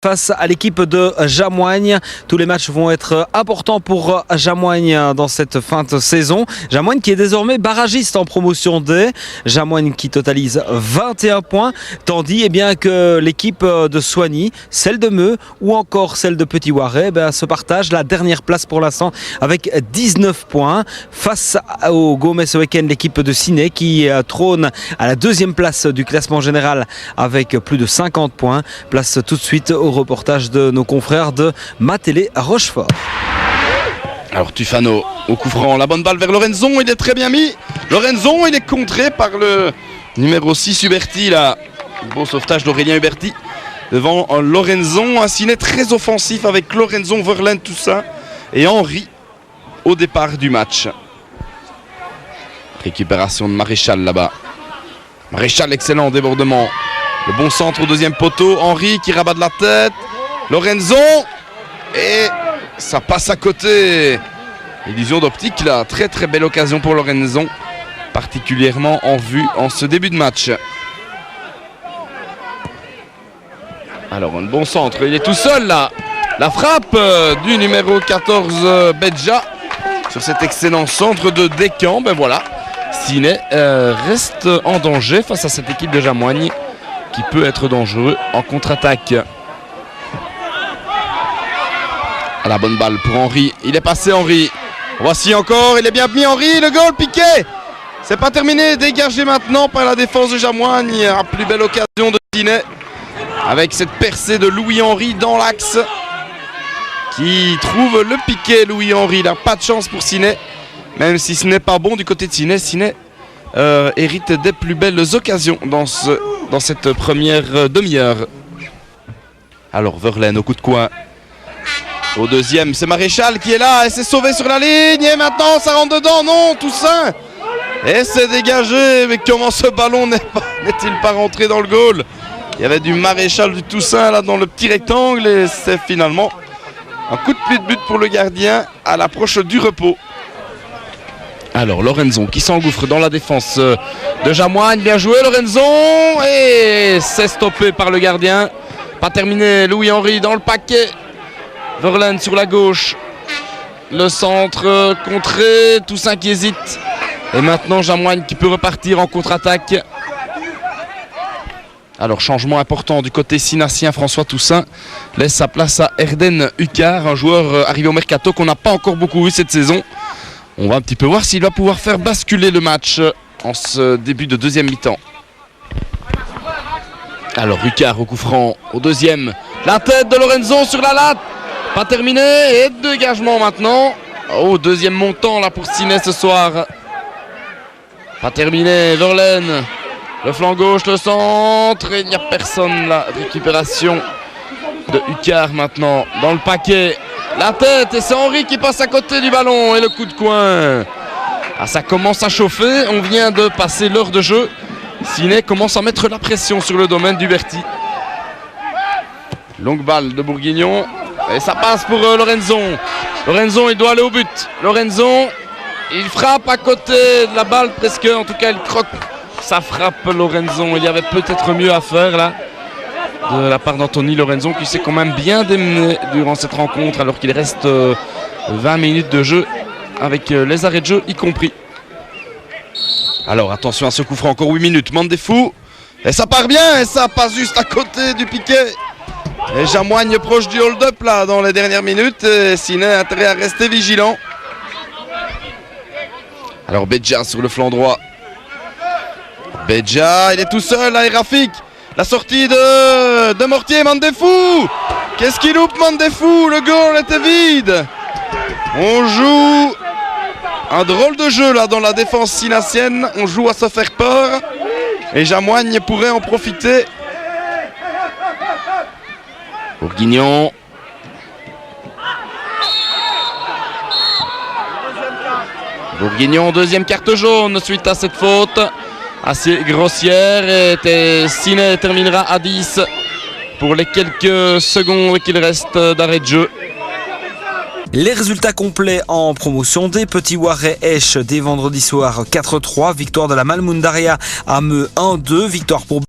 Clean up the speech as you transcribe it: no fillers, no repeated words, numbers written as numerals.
Face à l'équipe de Jamoigne. Tous les matchs vont être importants pour Jamoigne dans cette fin de saison. Jamoigne qui est désormais barragiste en promotion D. Jamoigne qui totalise 21 points, tandis que l'équipe de Soigny, celle de Meux ou encore celle de Petit-Ouaré se partagent la dernière place pour l'instant avec 19 points. Face au Gommet ce week-end, l'équipe de Ciné qui trône à la deuxième place du classement général avec plus de 50 points. Place tout de suite au reportage de nos confrères de Matélé à Rochefort. Alors Tufano au coup franc, la bonne balle vers Lorenzon, il est très bien mis. Lorenzon, il est contré par le numéro 6 Huberti là. Beau sauvetage d'Aurélien Huberti devant Lorenzon. Un Ciné très offensif avec Lorenzon, Verlaine, Toussaint et Henri au départ du match. Récupération de Maréchal là-bas. Maréchal, excellent débordement. Le bon centre au deuxième poteau. Henri qui rabat de la tête. Lorenzon. Et ça passe à côté. Illusion d'optique là. Très très belle occasion pour Lorenzon. Particulièrement en vue en ce début de match. Alors un bon centre. Il est tout seul là. La frappe du numéro 14 Bedja. Sur cet excellent centre de Descamps. Ben voilà. Ciné reste en danger face à cette équipe de Jamoigne, qui peut être dangereux en contre-attaque. La bonne balle pour Henri. Il est passé Henri. Voici encore. Il est bien mis Henri. Le goal piqué. C'est pas terminé. Dégagé maintenant par la défense de Jamoigne. La plus belle occasion de Ciné. Avec cette percée de Louis-Henri dans l'axe. Qui trouve le piqué. Louis-Henri. Il n'a pas de chance pour Ciné. Même si ce n'est pas bon du côté de Ciné. Ciné hérite des plus belles occasions dans cette première demi-heure. Alors Verlaine au coup de coin. Au deuxième, c'est Maréchal qui est là et c'est sauvé sur la ligne. Et maintenant ça rentre dedans, non, Toussaint. Et c'est dégagé. Mais comment ce ballon n'est-il pas rentré dans le goal? Il y avait du Maréchal, du Toussaint là dans le petit rectangle. Et c'est finalement un coup de pied de but pour le gardien à l'approche du repos. Alors Lorenzon qui s'engouffre dans la défense de Jamoigne. Bien joué Lorenzon. Et c'est stoppé par le gardien. Pas terminé. Louis-Henri dans le paquet. Verlaine sur la gauche. Le centre contré. Toussaint qui hésite. Et maintenant Jamoigne qui peut repartir en contre-attaque. Alors changement important du côté sinassien. François Toussaint laisse sa place à Erden Hucard, un joueur arrivé au mercato qu'on n'a pas encore beaucoup vu cette saison. On va un petit peu voir s'il va pouvoir faire basculer le match en ce début de deuxième mi-temps. Alors Hucard au coup franc, au deuxième. La tête de Lorenzon sur la latte. Pas terminé. Et dégagement maintenant. Au deuxième montant là pour Ciné ce soir. Pas terminé. Verlaine. Le flanc gauche, le centre. Et il n'y a personne là. Récupération de Hucard maintenant dans le paquet. La tête et c'est Henri qui passe à côté du ballon et le coup de coin. Ah, ça commence à chauffer, on vient de passer l'heure de jeu. Ciné commence à mettre la pression sur le domaine d'Huberti. Longue balle de Bourguignon et ça passe pour Lorenzon. Lorenzon il doit aller au but. Lorenzon il frappe à côté de la balle presque, en tout cas il croque. Ça frappe Lorenzon, il y avait peut-être mieux à faire là. De la part d'Anthony Lorenzon qui s'est quand même bien démené durant cette rencontre alors qu'il reste 20 minutes de jeu avec les arrêts de jeu y compris. Alors attention à ce coup franc, encore 8 minutes, Mandefou et ça part bien et ça passe juste à côté du piquet. Et Jamoigne proche du hold-up là dans les dernières minutes et Ciné a intérêt à rester vigilant. Alors Bedja sur le flanc droit. Bedja, il est tout seul là et Rafik. La sortie de Mortier, Mandefou. Qu'est-ce qu'il loupe Mandefou? Le goal était vide. On joue un drôle de jeu là dans la défense sinassienne. On joue à se faire peur. Et Jamoigne pourrait en profiter. Bourguignon. Bourguignon, deuxième carte jaune suite à cette faute. Assez grossière et Ciné terminera à 10 pour les quelques secondes qu'il reste d'arrêt de jeu. Les résultats complets en promotion D. Petit-Ouaré Esch dès vendredi soir 4-3. Victoire de la Malmundaria à Meux 1-2. Victoire pour